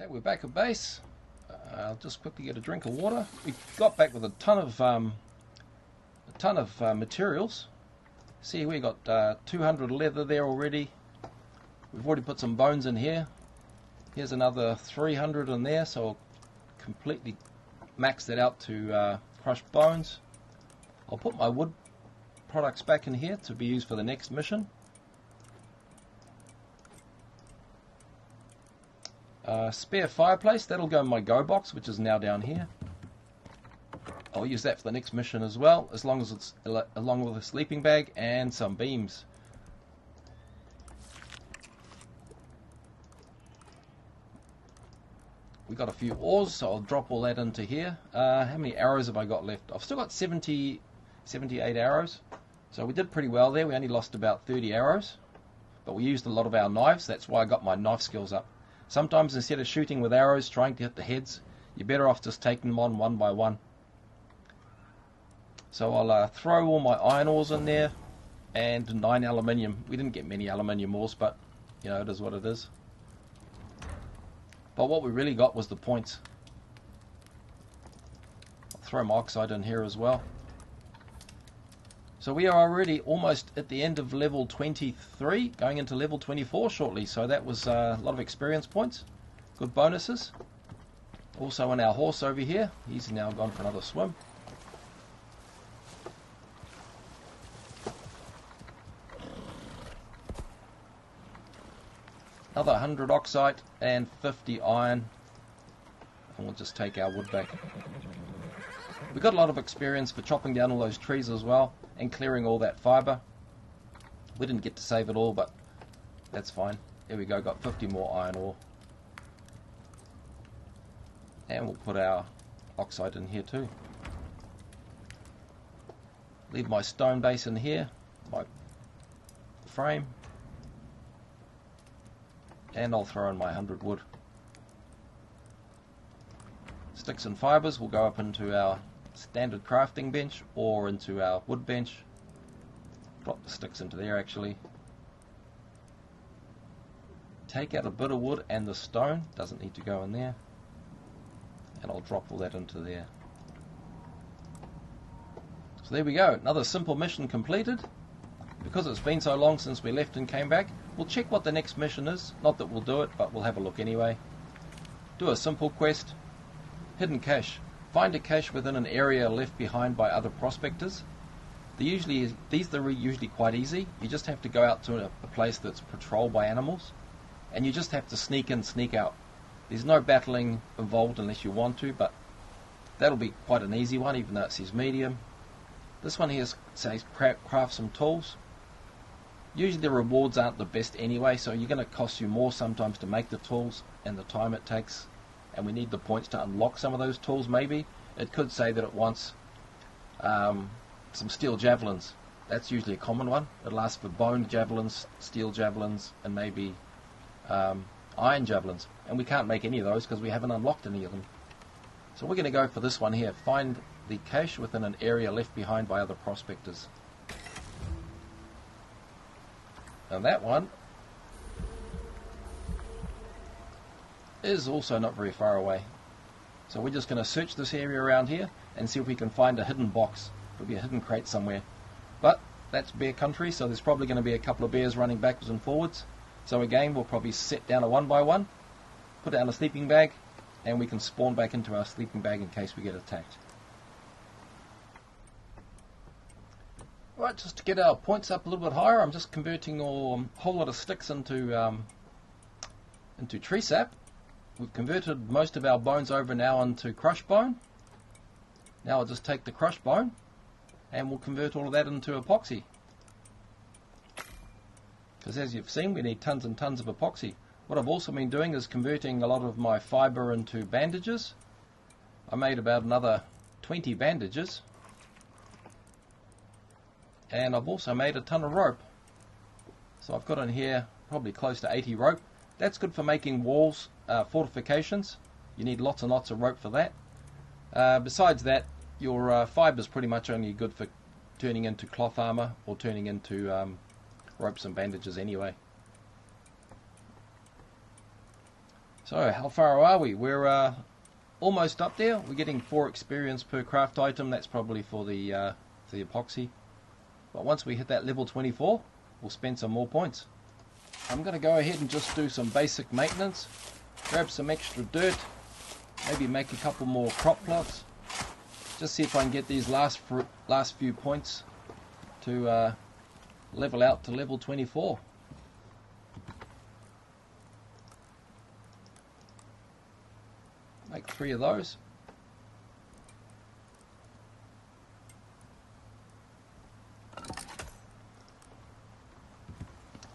Okay, we're back at base. I'll just quickly get a drink of water. We got back with a ton of materials. See, we got 200 leather there already. We've already put some bones in here. Here's another 300 in there, so I'll completely max that out to crushed bones. I'll put my wood products back in here to be used for the next mission. Spare fireplace, that'll go in my go box, which is now down here. I'll use that for the next mission as well, as long as it's along with a sleeping bag and some beams. We got a few ores, so I'll drop all that into here. How many arrows have I got left? I've still got 78 arrows, so we did pretty well there. We only lost about 30 arrows, but we used a lot of our knives. That's why I got my knife skills up. Sometimes instead of shooting with arrows, trying to hit the heads, you're better off just taking them on one by one. So I'll throw all my iron ores in there and 9 aluminium. We didn't get many aluminium ores, but you know, it is what it is. But what we really got was the points. I'll throw my oxide in here as well. So we are already almost at the end of level 23, going into level 24 shortly. So that was a lot of experience points, good bonuses. Also in our horse over here, he's now gone for another swim. Another 100 oxide and 50 iron, and we'll just take our wood back. We got a lot of experience for chopping down all those trees as well and clearing all that fibre. We didn't get to save it all, but that's fine. There we go, got 50 more iron ore. And we'll put our oxide in here too. Leave my stone base in here, my frame. And I'll throw in my 100 wood. Sticks and fibres will go up into our standard crafting bench or into our wood bench. Drop the sticks into there actually. Take out a bit of wood and the stone, doesn't need to go in there. And I'll drop all that into there. So there we go, another simple mission completed. Because it's been so long since we left and came back, we'll check what the next mission is. Not that we'll do it, but we'll have a look anyway. Do a simple quest. Hidden cache. Find a cache within an area left behind by other prospectors. These are usually quite easy. You just have to go out to a place that's patrolled by animals, and you just have to sneak in, sneak out. There's no battling involved unless you want to, but that'll be quite an easy one, even though it says medium. This one here says craft some tools. Usually the rewards aren't the best anyway, so you're going to cost you more sometimes to make the tools and the time it takes, and we need the points to unlock some of those tools maybe. It could say that it wants some steel javelins. That's usually a common one. It'll ask for bone javelins, steel javelins, and maybe iron javelins, and we can't make any of those because we haven't unlocked any of them. So we're going to go for this one here. Find the cache within an area left behind by other prospectors. And that one is also not very far away. So we're just going to search this area around here and see if we can find a hidden box. There'll be a hidden crate somewhere. But that's bear country, so there's probably going to be a couple of bears running backwards and forwards. So again, we'll probably set down a 1 by 1, put down a sleeping bag, and we can spawn back into our sleeping bag in case we get attacked. Right, just to get our points up a little bit higher, I'm just converting a whole lot of sticks into tree sap. We've converted most of our bones over now into crushed bone. Now I'll just take the crushed bone and we'll convert all of that into epoxy. Because as you've seen, we need tons and tons of epoxy. What I've also been doing is converting a lot of my fibre into bandages. I made about another 20 bandages. And I've also made a ton of rope. So I've got in here probably close to 80 rope. That's good for making walls, fortifications. You need lots and lots of rope for that. Besides that, your fibre is pretty much only good for turning into cloth armour or turning into ropes and bandages anyway. So how far are we? We're almost up there. We're getting 4 experience per craft item. That's probably for the epoxy. But once we hit that level 24, we'll spend some more points. I'm going to go ahead and just do some basic maintenance. Grab some extra dirt. Maybe make a couple more crop plots. Just see if I can get these last few points to level out to level 24. Make 3 of those.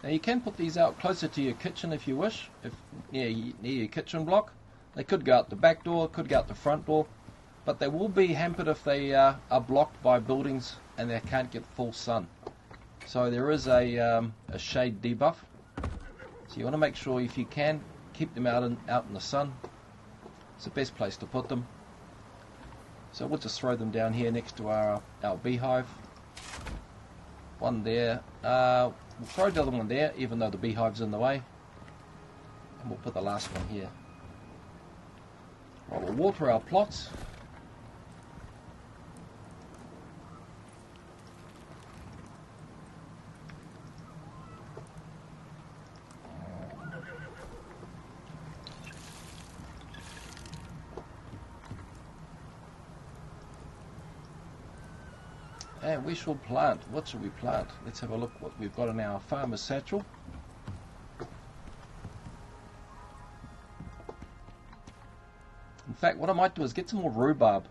Now you can put these out closer to your kitchen if you wish, if near your kitchen block. They could go out the back door, could go out the front door, but they will be hampered if they are blocked by buildings and they can't get full sun. So there is a shade debuff. So you want to make sure, if you can, keep them out in the sun. It's the best place to put them. So we'll just throw them down here next to our beehive. One there. We'll throw the other one there, even though the beehive's in the way. And we'll put the last one here. Right, we'll water our plots. And we shall plant. What should we plant? Let's have a look what we've got in our farmer's satchel. In fact, what I might do is get some more rhubarb.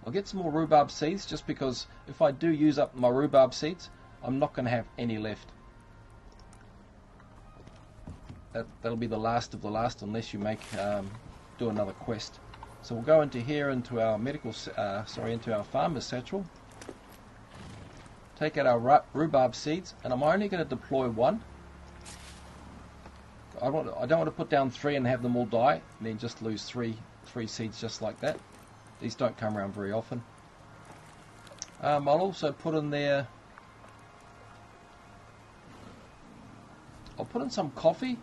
I'll get some more rhubarb seeds, just because if I do use up my rhubarb seeds, I'm not going to have any left. That'll be the last of the last, unless you make do another quest. So we'll go into here, into our into our farmer's satchel. Take out our rhubarb seeds, and I'm only going to deploy 1. I don't want to put down 3 and have them all die, and then just lose three seeds just like that. These don't come around very often. I'll also put in there. I'll put in some coffee.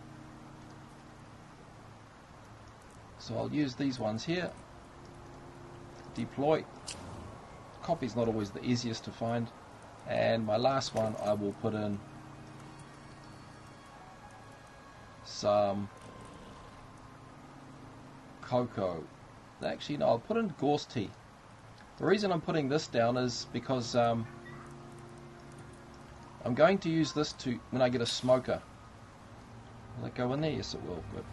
So I'll use these ones here. Deploy. Coffee's not always the easiest to find. And my last one, I will put in some cocoa. Actually, no, I'll put in gorse tea. The reason I'm putting this down is because I'm going to use this when I get a smoker. Will it go in there? Yes, it will. Good.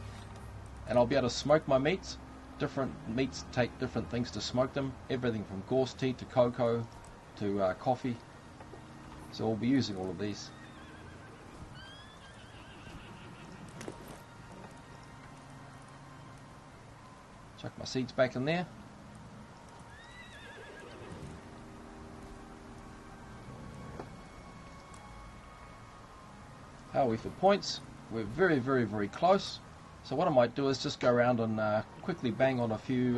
And I'll be able to smoke my meats. Different meats take different things to smoke them. Everything from gorse tea to cocoa to coffee. So we'll be using all of these. Chuck my seeds back in there. How are we for points? We're very, very, very close. So what I might do is just go around and quickly bang on a few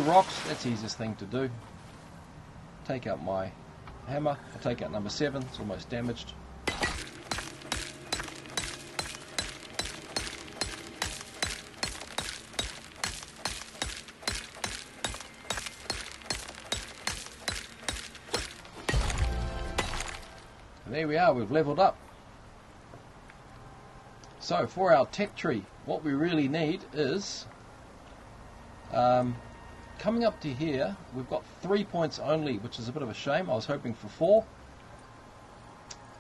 rocks. That's the easiest thing to do. Take out my hammer. I'll take out number 7. It's almost damaged. And there we are. We've leveled up. So for our tech tree, what we really need is coming up to here. We've got 3 points only, which is a bit of a shame. I was hoping for 4.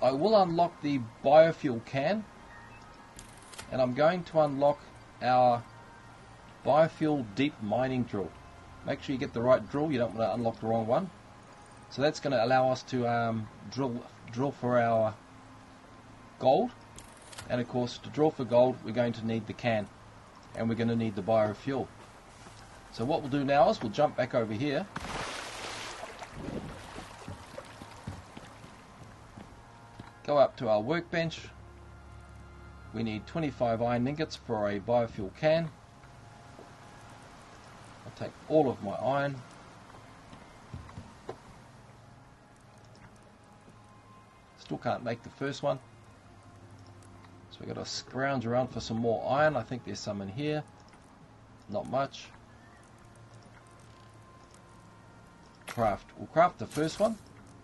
I will unlock the biofuel can, and I'm going to unlock our biofuel deep mining drill. Make sure you get the right drill. You don't want to unlock the wrong one. So that's going to allow us to drill for our gold. And of course, to drill for gold, we're going to need the can, and we're going to need the biofuel. So what we'll do now is we'll jump back over here. Go up to our workbench. We need 25 iron ingots for a biofuel can. I'll take all of my iron. Still can't make the first one. So So we've got to scrounge around for some more iron. I think there's some in here. Not much. Craft. We'll craft the first one.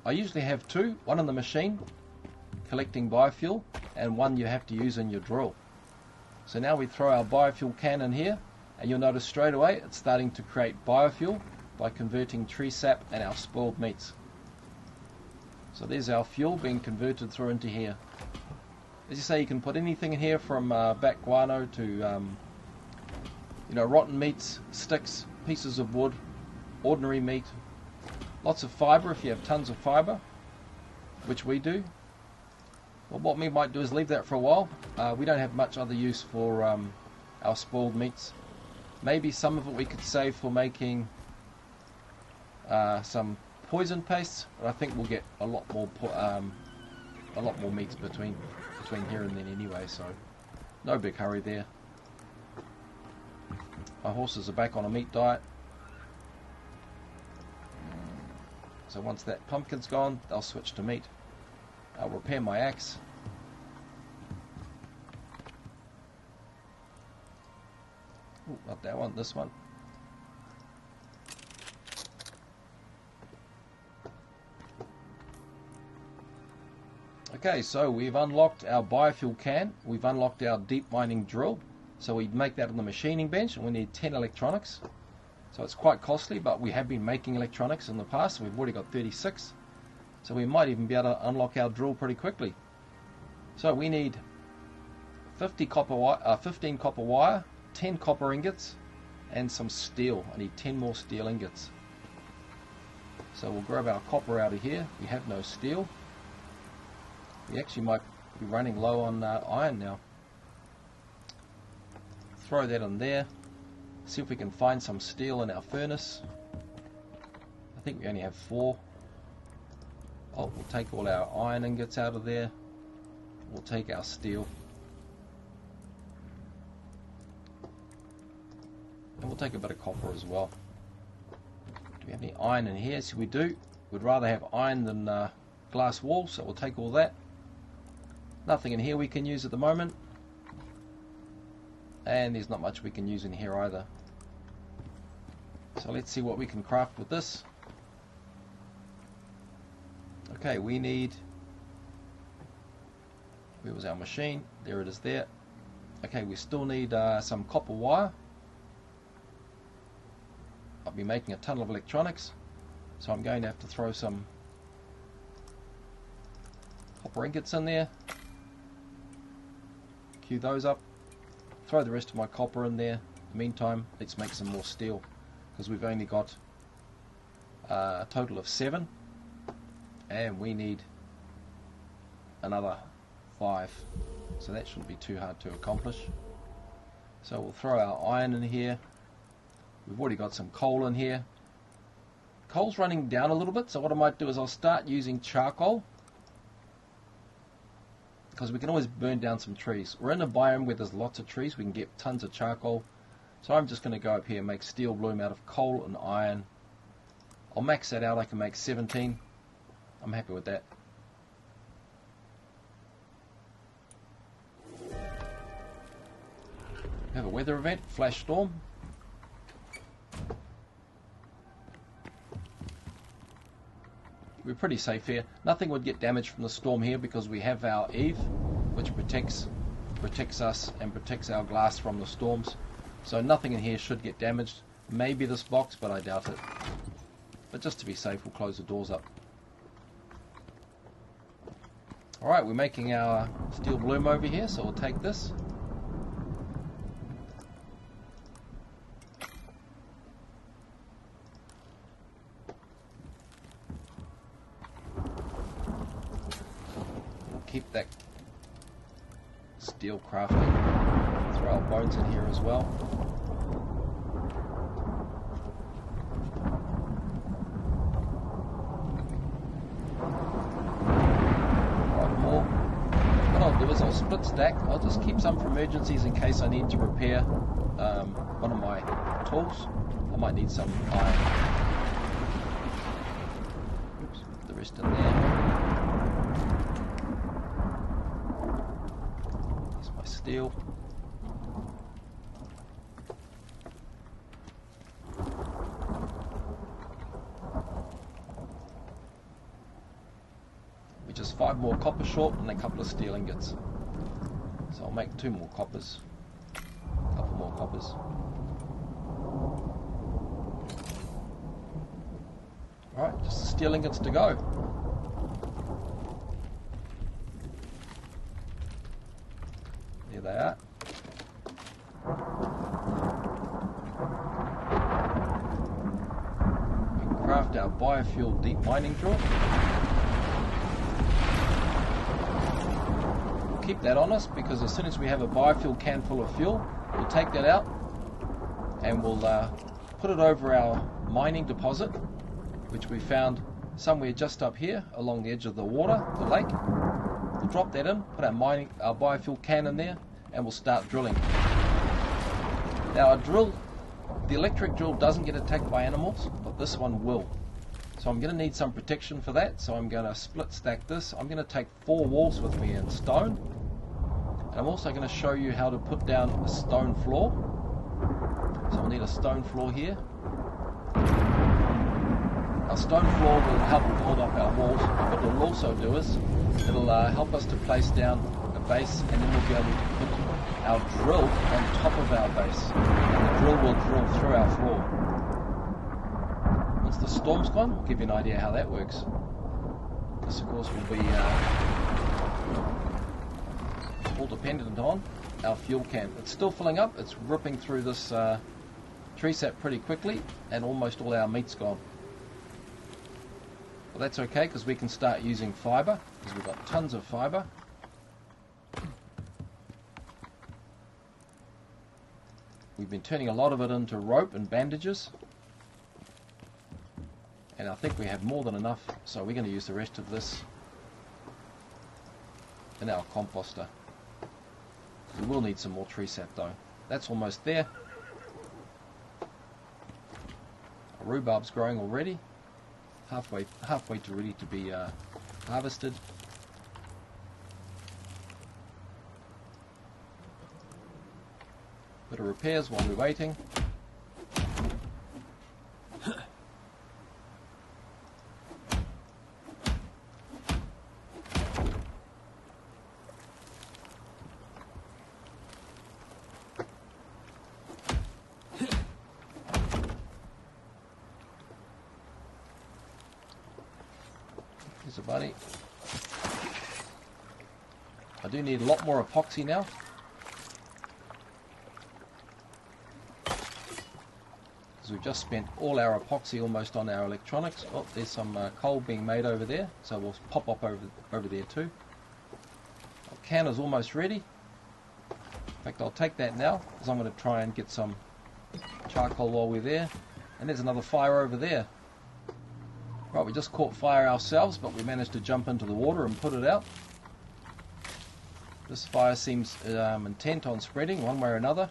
I usually have two. One in the machine, collecting biofuel, and one you have to use in your drill. So now we throw our biofuel can in here, and you'll notice straight away it's starting to create biofuel by converting tree sap and our spoiled meats. So there's our fuel being converted through into here. As you say, you can put anything in here from back guano to you know, rotten meats, sticks, pieces of wood, ordinary meat, lots of fibre if you have tons of fibre, which we do. Well, what we might do is leave that for a while. We don't have much other use for our spoiled meats. Maybe some of it we could save for making some poison pastes, but I think we'll get a lot more meats between here and then anyway, so no big hurry there. My horses are back on a meat diet, so once that pumpkin's gone, they'll switch to meat. I'll repair my axe. Ooh, not that one, this one. Okay, so we've unlocked our biofuel can, we've unlocked our deep mining drill, so we make that on the machining bench, and we need 10 electronics. So it's quite costly, but we have been making electronics in the past, so we've already got 36. So we might even be able to unlock our drill pretty quickly. So we need 15 copper wire, 10 copper ingots, and some steel. I need 10 more steel ingots. So we'll grab our copper out of here. We have no steel. We actually might be running low on iron now. Throw that in there. See if we can find some steel in our furnace. I think we only have 4. Oh, we'll take all our iron ingots out of there. We'll take our steel. And we'll take a bit of copper as well. Do we have any iron in here? Yes, we do. We'd rather have iron than glass walls, so we'll take all that. Nothing in here we can use at the moment. And there's not much we can use in here either. So let's see what we can craft with this. Okay, we need... Where was our machine? There it is there. Okay, we still need some copper wire. I'll be making a ton of electronics, so I'm going to have to throw some copper ingots in there. Queue those up. Throw the rest of my copper in there. In the meantime, let's make some more steel, because we've only got a total of 7, and we need another 5, so that shouldn't be too hard to accomplish. So we'll throw our iron in here. We've already got some coal in here. Coal's running down a little bit, so what I might do is I'll start using charcoal, because we can always burn down some trees. We're in a biome where there's lots of trees, we can get tons of charcoal. So I'm just going to go up here and make steel bloom out of coal and iron. I'll max that out, I can make 17. I'm happy with that. We have a weather event, flash storm. We're pretty safe here. Nothing would get damaged from the storm here because we have our eave, which protects us and protects our glass from the storms. So nothing in here should get damaged. Maybe this box, but I doubt it. But just to be safe, we'll close the doors up. Alright, we're making our steel bloom over here, so we'll take this. Keep that steel crafting. Throw our bones in here as well. Right, more. What I'll do is I'll split stack. I'll just keep some for emergencies in case I need to repair one of my tools. I might need some iron. Oops, put the rest in there. steel. We're just 5 more copper short and a couple of steel ingots. So I'll make 2 more coppers. A couple more coppers. Alright, just the steel ingots to go. There they are. We can craft our biofuel deep mining drill. We'll keep that on us because as soon as we have a biofuel can full of fuel, we'll take that out and we'll put it over our mining deposit, which we found somewhere just up here along the edge of the water, the lake. We'll drop that in, put our biofuel can in there, and we'll start drilling. Now the electric drill doesn't get attacked by animals, but this one will. So I'm going to need some protection for that, so I'm going to split stack this. I'm going to take 4 walls with me in stone, and I'm also going to show you how to put down a stone floor. So we'll need a stone floor here. Our stone floor will help hold up our walls. What it will also do is it'll help us to place down a base, and then we'll be able to put our drill on top of our base, and the drill will drill through our floor. Once the storm's gone, we'll give you an idea how that works. This of course will be all dependent on our fuel can. It's still filling up, it's ripping through this tree sap pretty quickly, and almost all our meat's gone. Well, that's okay because we can start using fibre, because we've got tons of fibre. We've been turning a lot of it into rope and bandages, and I think we have more than enough, so we're going to use the rest of this in our composter. We will need some more tree sap though. That's almost there. Our rhubarb's growing already. Halfway to ready to be harvested. Bit of repairs while we're waiting. Here's a bunny. I do need a lot more epoxy now. Because we've just spent all our epoxy almost on our electronics. Oh, there's some coal being made over there, so we'll pop up over there too. Our can is almost ready. In fact, I'll take that now because I'm going to try and get some charcoal while we're there. And there's another fire over there. Right, we just caught fire ourselves, but we managed to jump into the water and put it out. This fire seems intent on spreading one way or another.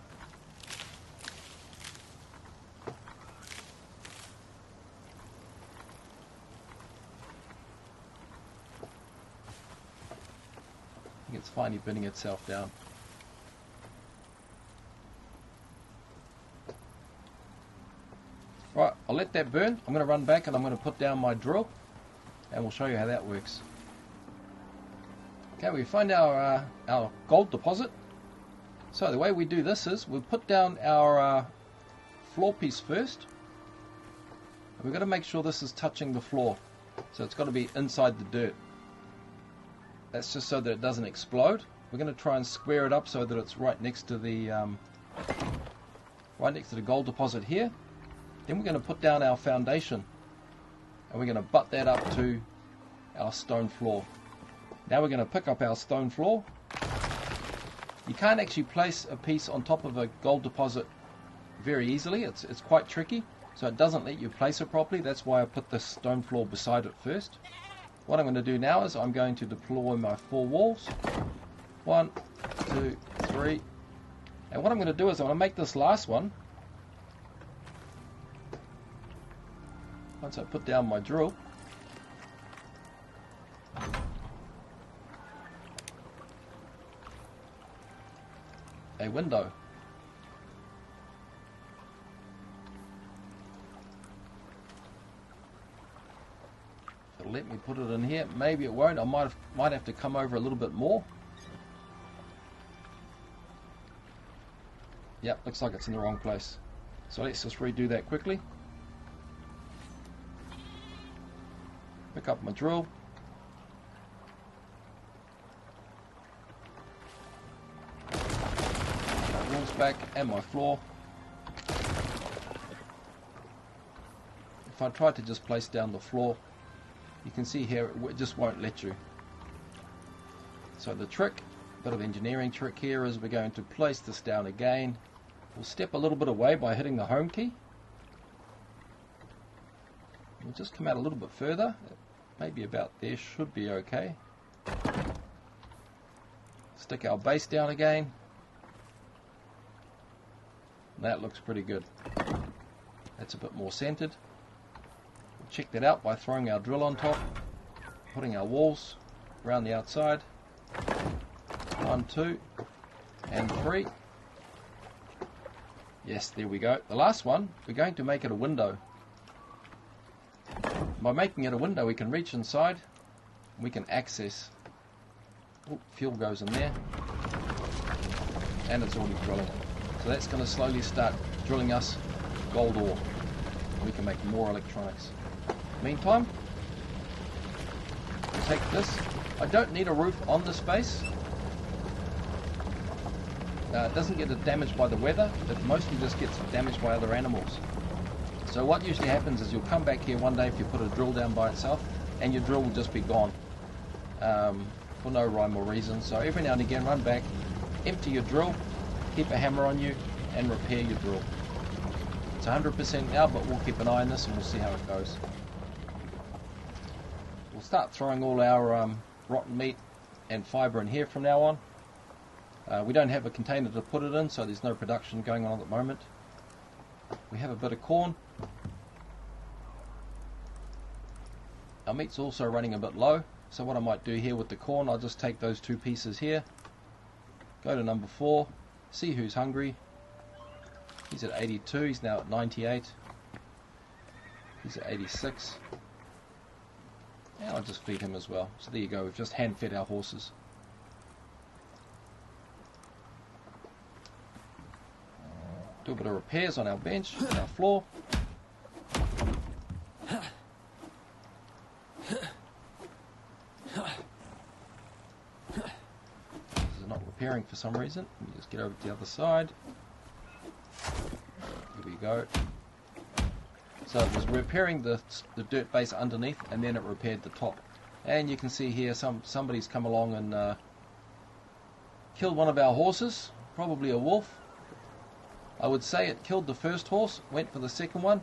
I think it's finally burning itself down. Right, I'll let that burn. I'm going to run back and I'm going to put down my drill and we'll show you how that works. Okay, we find our gold deposit. So the way we do this is we'll put down our floor piece first. We've got to make sure this is touching the floor. So it's got to be inside the dirt. That's just so that it doesn't explode. We're going to try and square it up so that it's right next to the gold deposit here. Then we're going to put down our foundation and we're going to butt that up to our stone floor. Now we're going to pick up our stone floor. You can't actually place a piece on top of a gold deposit very easily. It's quite tricky, so it doesn't let you place it properly. That's why I put the stone floor beside it first. What I'm going to do now is I'm going to deploy my 4 walls. 1, 2, 3. And what I'm going to do is I'm going to make this last one. Once I put down my drill, a window. It'll let me put it in here. Maybe it won't. I might have to come over a little bit more. Yep, looks like it's in the wrong place. So let's just redo that quickly. Pick up my drill. My walls back and my floor. If I try to just place down the floor, you can see here it just won't let you. So the trick, bit of engineering trick here, is we're going to place this down again. We'll step a little bit away by hitting the home key. We'll just come out a little bit further. Maybe about there should be okay. Stick our base down again. That looks pretty good. That's a bit more centered. We'll check that out by throwing our drill on top, putting our walls around the outside. 1, 2, and 3. Yes, there we go. The last one, we're going to make it a window. By making it a window, we can reach inside, we can access. Oh, fuel goes in there, and it's already drilling. So that's going to slowly start drilling us gold ore. We can make more electronics. Meantime, we'll take this. I don't need a roof on this base. It doesn't get damaged by the weather, it mostly just gets damaged by other animals. So what usually happens is you'll come back here one day if you put a drill down by itself, and your drill will just be gone for no rhyme or reason. So every now and again run back, empty your drill, keep a hammer on you, and repair your drill. It's 100% now, but we'll keep an eye on this and we'll see how it goes. We'll start throwing all our rotten meat and fibre in here from now on. We don't have a container to put it in, so there's no production going on at the moment. We have a bit of corn. Our meat's also running a bit low, so what I might do here with the corn, I'll just take those 2 pieces here, go to number 4, see who's hungry. He's at 82, he's now at 98, he's at 86, and I'll just feed him as well. So there you go, we've just hand fed our horses. Do a bit of repairs on our bench, our floor. This is not repairing for some reason. Let me just get over to the other side. Here we go. So it was repairing the dirt base underneath, and then it repaired the top. And you can see here somebody's come along and killed one of our horses, probably a wolf. I would say it killed the first horse, went for the second one,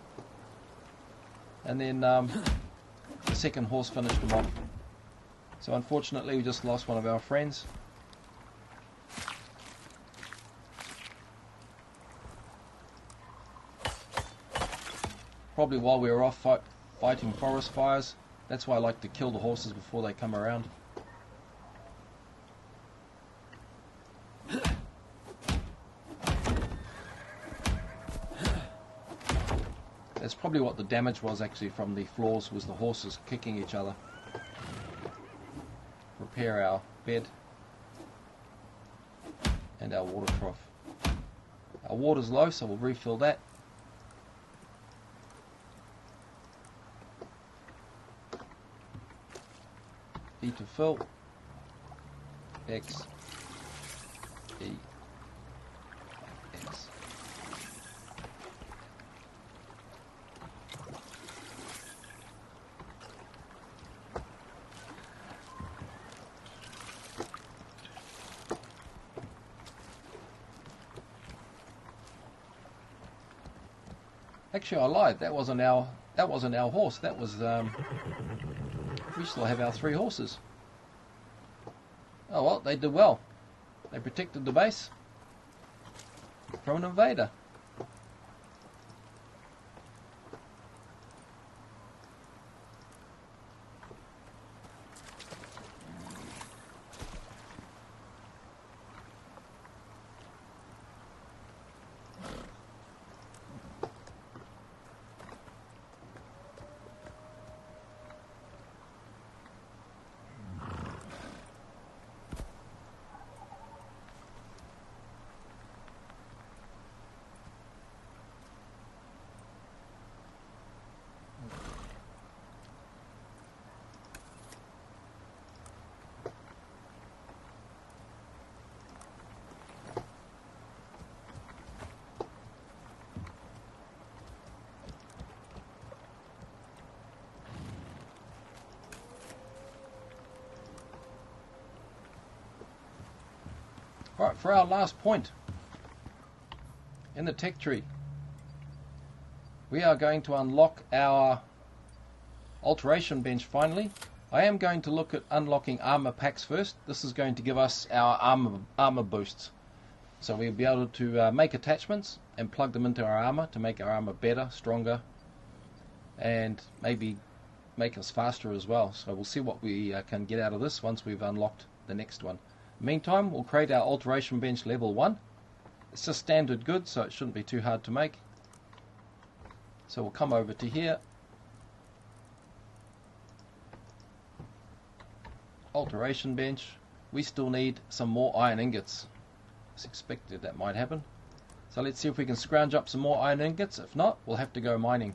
and then the second horse finished him off. So unfortunately we just lost one of our friends. Probably while we were off fighting forest fires. That's why I like to kill the horses before they come around. That's probably what the damage was actually from the floors, was the horses kicking each other. Repair our bed and our water trough. Our water's low, so we'll refill that. E to fill. X. E. X. Actually, I lied. That wasn't our horse. That was we still have our 3 horses. Oh well, they did well. They protected the base from an invader. Right, for our last point in the tech tree, we are going to unlock our alteration bench finally. I am going to look at unlocking armor packs first. This is going to give us our armor boosts. So we'll be able to make attachments and plug them into our armor to make our armor better, stronger, and maybe make us faster as well. So we'll see what we can get out of this once we've unlocked the next one. Meantime, we'll create our alteration bench level 1. It's just standard goods, so it shouldn't be too hard to make. So we'll come over to here, alteration bench. We still need some more iron ingots. I expected that might happen. So let's see if we can scrounge up some more iron ingots. If not, we'll have to go mining.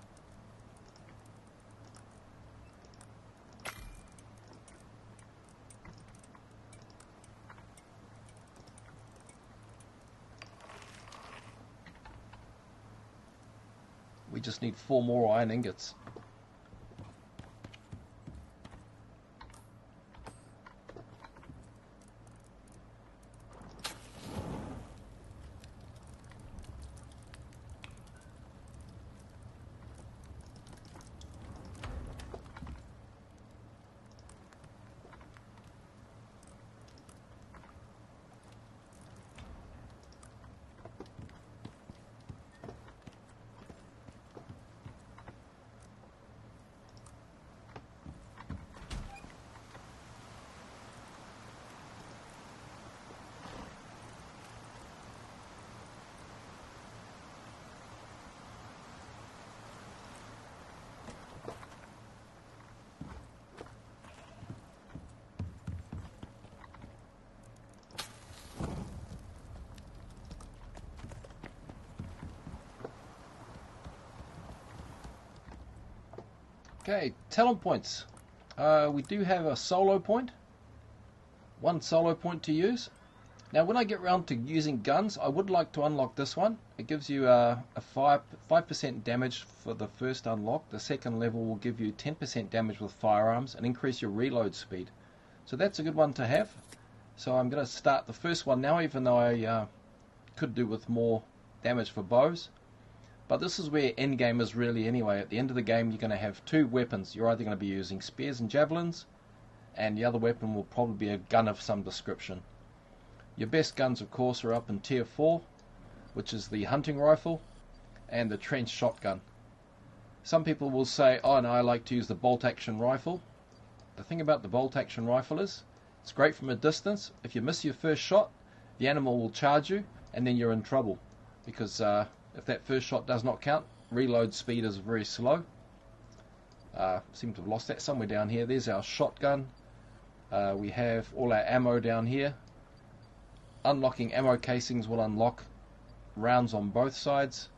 We just need 4 more iron ingots. Okay, talent points. We do have a solo point. 1 solo point to use. Now when I get around to using guns, I would like to unlock this one. It gives you a 5% damage for the first unlock. The second level will give you 10% damage with firearms and increase your reload speed. So that's a good one to have. So I'm going to start the first one now, even though I could do with more damage for bows. But this is where endgame is really anyway. At the end of the game, you're going to have 2 weapons. You're either going to be using spears and javelins, and the other weapon will probably be a gun of some description. Your best guns, of course, are up in tier 4, which is the hunting rifle and the trench shotgun. Some people will say, oh no, I like to use the bolt action rifle. The thing about the bolt action rifle is, it's great from a distance. If you miss your first shot, the animal will charge you, and then you're in trouble. Because if that first shot does not count, reload speed is very slow. Seem to have lost that somewhere down here. There's our shotgun. We have all our ammo down here. Unlocking ammo casings will unlock rounds on both sides.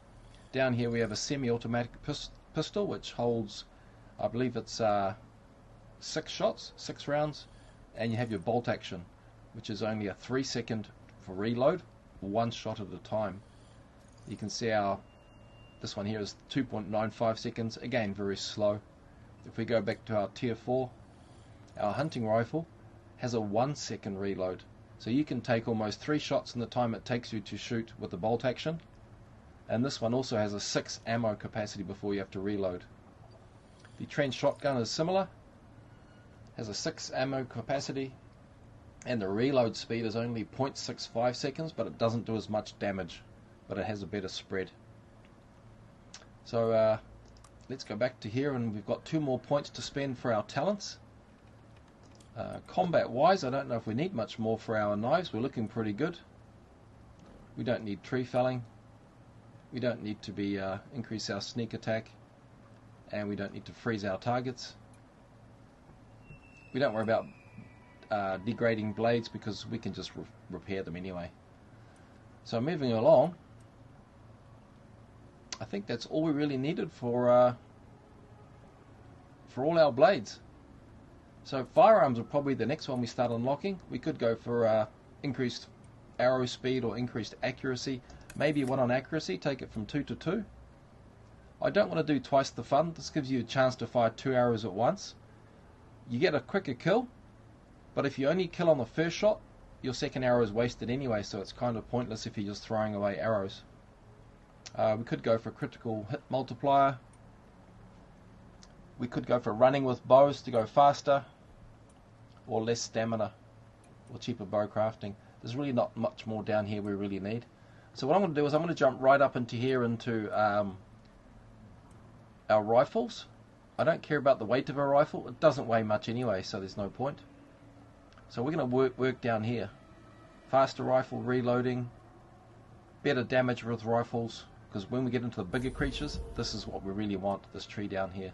Down here we have a semi-automatic pistol which holds, I believe it's 6 shots, 6 rounds. And you have your bolt action, which is only a 3-second for reload, 1 shot at a time. You can see this one here is 2.95 seconds, again very slow. If we go back to our tier 4, our hunting rifle has a 1-second reload. So you can take almost 3 shots in the time it takes you to shoot with the bolt action. And this one also has a 6 ammo capacity before you have to reload. The trench shotgun is similar, has a 6 ammo capacity, and the reload speed is only 0.65 seconds, but it doesn't do as much damage. But it has a better spread. So let's go back to here, and we've got 2 more points to spend for our talents. Combat wise, I don't know if we need much more for our knives. We're looking pretty good. We don't need tree felling. We don't need to be increase our sneak attack, and we don't need to freeze our targets. We don't worry about degrading blades because we can just repair them anyway. So moving along, I think that's all we really needed for all our blades. So firearms are probably the next one we start unlocking. We could go for increased arrow speed or increased accuracy. Maybe 1 on accuracy, take it from 2 to 2. I don't want to do twice the fun. This gives you a chance to fire 2 arrows at once. You get a quicker kill, but if you only kill on the first shot, your second arrow is wasted anyway, so it's kind of pointless if you're just throwing away arrows. We could go for critical hit multiplier. We could go for running with bows to go faster, or less stamina, or cheaper bow crafting. There's really not much more down here we really need. So what I'm going to do is I'm going to jump right up into here into our rifles. I don't care about the weight of a rifle. It doesn't weigh much anyway, so there's no point. So we're going to work down here. Faster rifle reloading, better damage with rifles, because when we get into the bigger creatures, this is what we really want, this tree down here.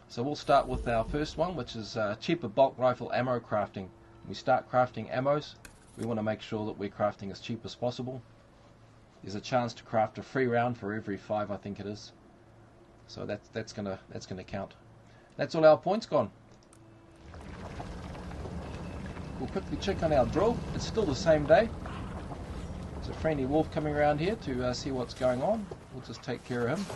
So we'll start with our first one, which is cheaper bulk rifle ammo crafting. When we start crafting ammos, we want to make sure that we're crafting as cheap as possible. There's a chance to craft a free round for every 5, I think it is. So that's gonna count. That's all our points gone. We'll quickly check on our drill. It's still the same day. There's a friendly wolf coming around here to see what's going on. We'll just take care of him.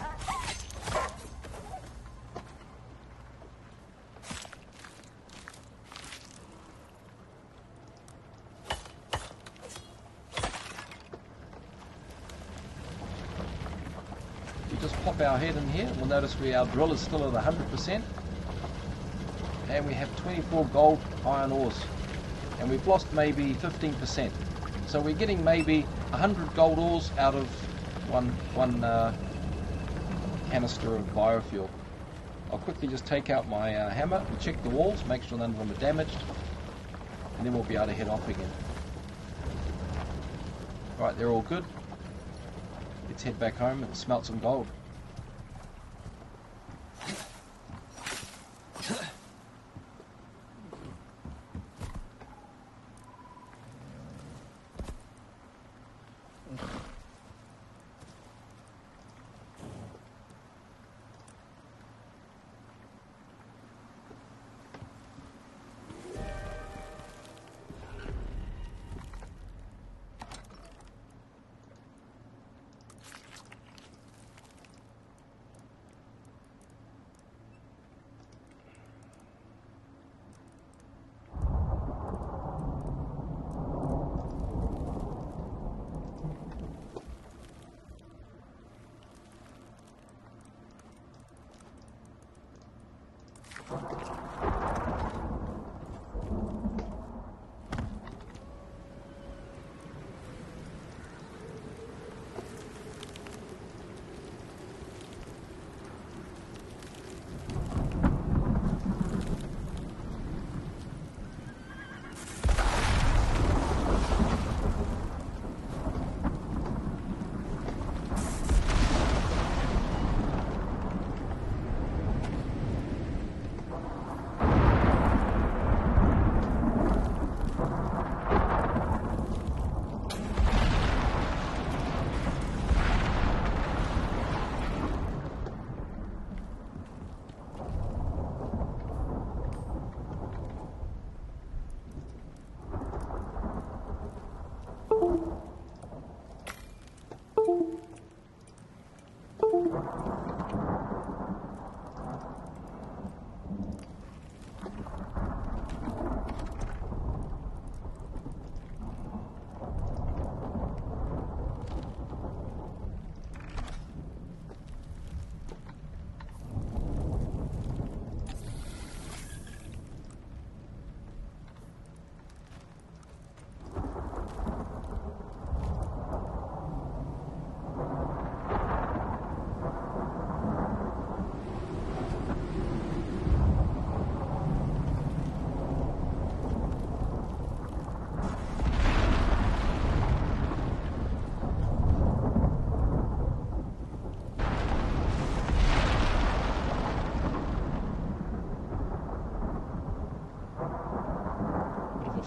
Just pop our head in here, we'll notice our drill is still at 100%, and we have 24 gold iron ores, and we've lost maybe 15%, so we're getting maybe 100 gold ores out of one canister of biofuel. I'll quickly just take out my hammer and check the walls, make sure none of them are damaged, and then we'll be able to head off again. Right, they're all good. Let's head back home and smelt some gold.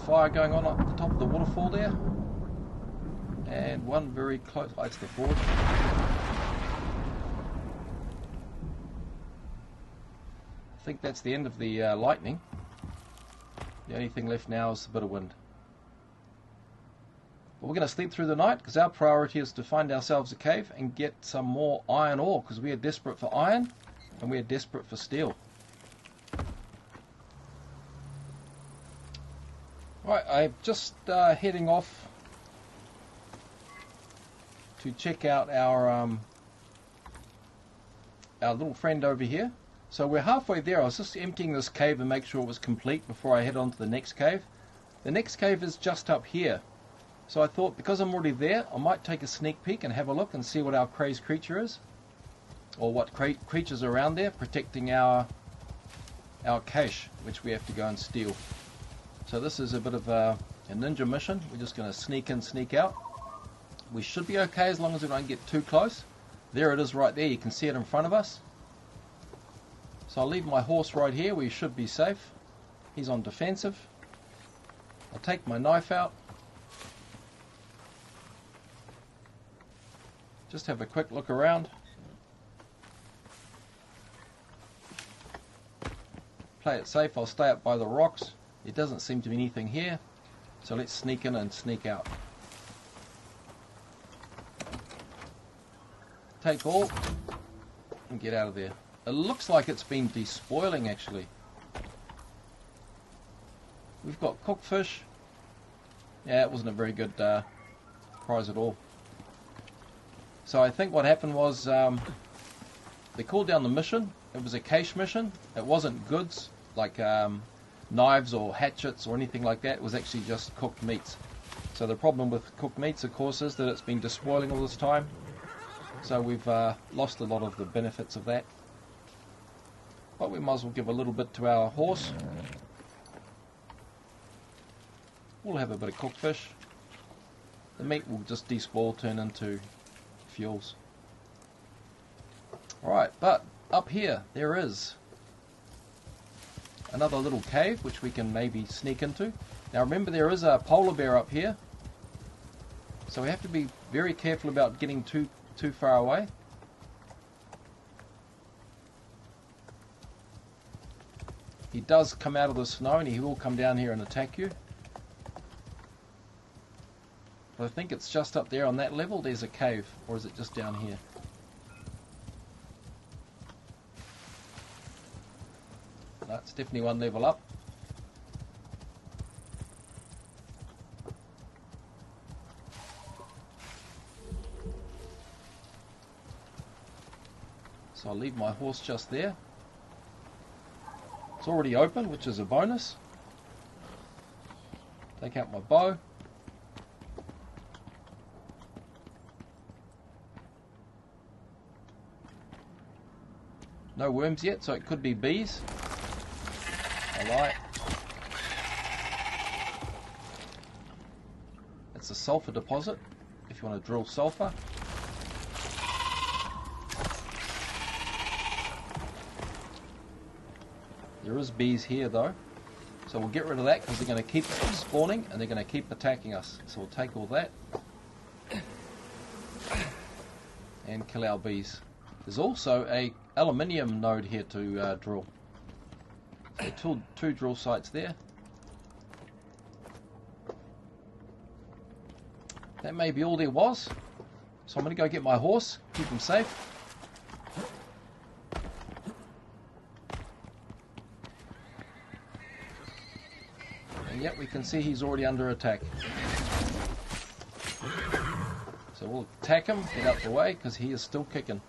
Fire going on at the top of the waterfall there, and one very close. I step forward. I think that's the end of the lightning. The only thing left now is a bit of wind. But we're going to sleep through the night because our priority is to find ourselves a cave and get some more iron ore, because we are desperate for iron and we are desperate for steel. Right, I'm just heading off to check out our little friend over here. So we're halfway there. I was just emptying this cave and make sure it was complete before I head on to the next cave. The next cave is just up here. So I thought, because I'm already there, I might take a sneak peek and have a look and see what our crazed creature is, or what creatures are around there protecting our cache, which we have to go and steal. So this is a bit of a ninja mission. We're just going to sneak in, sneak out. We should be okay as long as we don't get too close. There it is right there. You can see it in front of us. So I'll leave my horse right here. We should be safe. He's on defensive. I'll take my knife out. Just have a quick look around. Play it safe. I'll stay up by the rocks. There doesn't seem to be anything here. So let's sneak in and sneak out. Take all and get out of there. It looks like it's been despoiling actually. We've got cooked fish. Yeah, it wasn't a very good prize at all. So I think what happened was they called down the mission. It was a cache mission. It wasn't goods like knives or hatchets or anything like that. It was actually just cooked meats. So the problem with cooked meats, of course, is that it's been despoiling all this time. So we've lost a lot of the benefits of that. But we might as well give a little bit to our horse. We'll have a bit of cooked fish. The meat will just despoil, turn into fuels. Alright, but up here there is another little cave which we can maybe sneak into. Now remember, there is a polar bear up here, so we have to be very careful about getting too far away. He does come out of the snow and he will come down here and attack you. But I think it's just up there on that level. There's a cave, or is it just down here? No, it's definitely one level up. So I'll leave my horse just there. It's already open, which is a bonus. Take out my bow. No worms yet, so it could be bees. Alright. It's a sulfur deposit, if you want to drill sulfur. There is bees here though, so we'll get rid of that because they're going to keep spawning and they're going to keep attacking us. So we'll take all that and kill our bees. There's also a aluminium node here to drill. So two drill sites there. That may be all there was. So I'm going to go get my horse, keep him safe. And yet we can see he's already under attack. So we'll attack him, get out the way, because he is still kicking.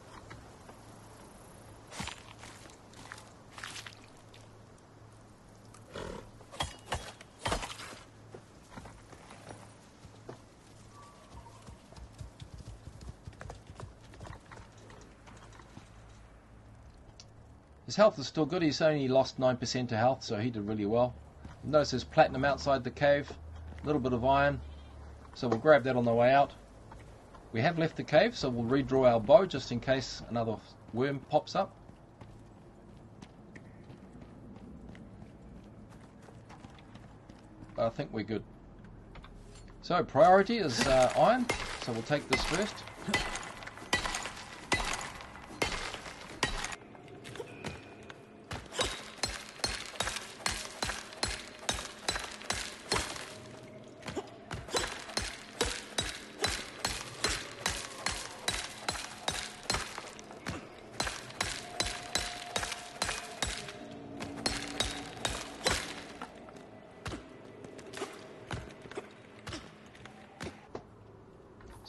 His health is still good. He's only lost 9% of health, so he did really well. Notice there's platinum outside the cave, a little bit of iron, so we'll grab that on the way out. We have left the cave, so we'll redraw our bow just in case another worm pops up. But I think we're good. So priority is iron, so we'll take this first.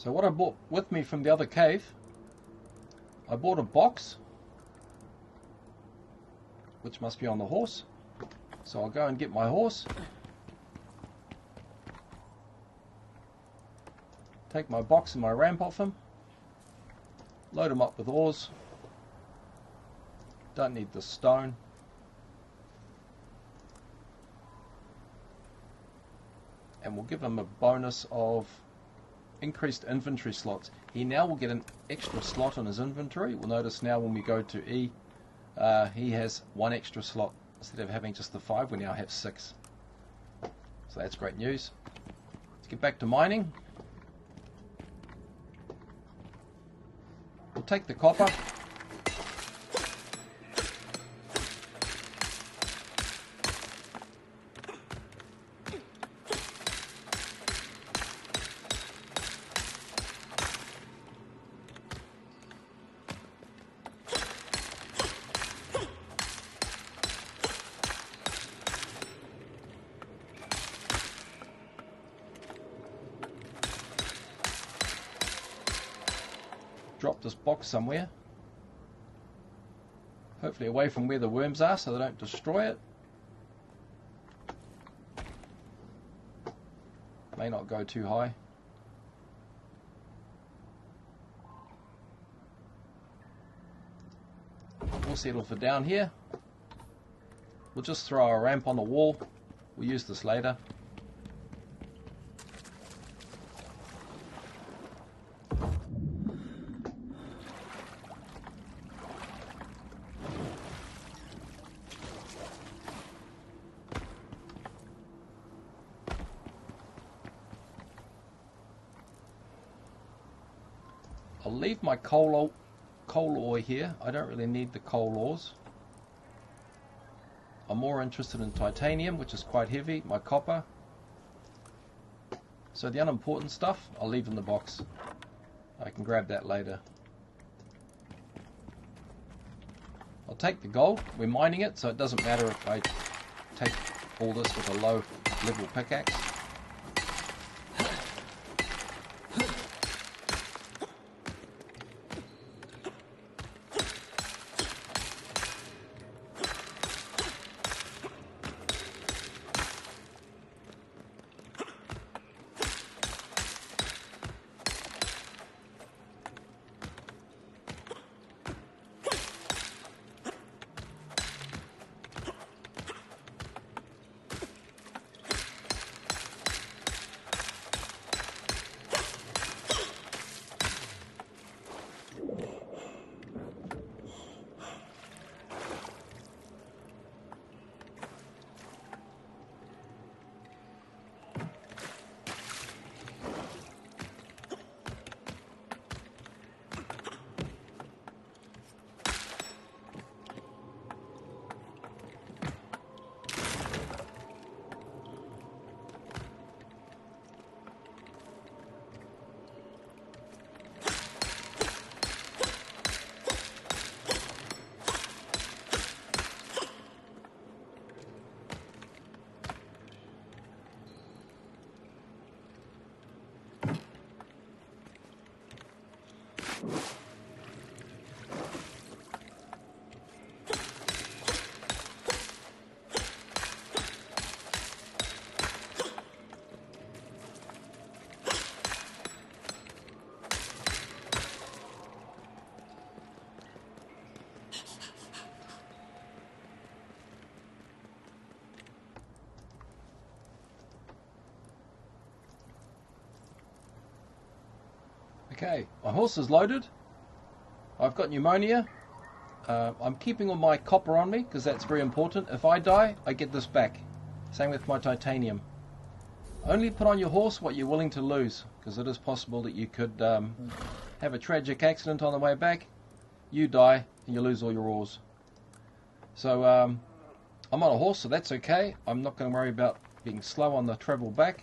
So what I bought with me from the other cave, I bought a box, which must be on the horse. So I'll go and get my horse, take my box and my ramp off him, load him up with ores, don't need the stone, and we'll give him a bonus of increased inventory slots. He now will get an extra slot on his inventory. We'll notice now when we go to E, he has 1 extra slot. Instead of having just the 5, we now have 6. So that's great news. Let's get back to mining. We'll take the copper. Drop this box somewhere, hopefully away from where the worms are so they don't destroy it. May not go too high. We'll settle for down here. We'll just throw a ramp on the wall. We'll use this later. I'll leave my coal ore here. I don't really need the coal ores. I'm more interested in titanium, which is quite heavy, my copper. So the unimportant stuff, I'll leave in the box. I can grab that later. I'll take the gold. We're mining it, so it doesn't matter if I take all this with a low level pickaxe. Okay, my horse is loaded. I've got pneumonia. I'm keeping all my copper on me because that's very important. If I die, I get this back. Same with my titanium. Only put on your horse what you're willing to lose, because it is possible that you could have a tragic accident on the way back, you die, and you lose all your ores. So I'm on a horse, so that's okay. I'm not going to worry about being slow on the travel back,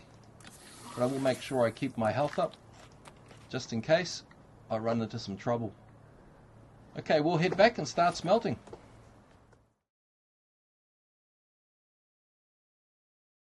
but I will make sure I keep my health up, just in case I run into some trouble. Okay, we'll head back and start smelting.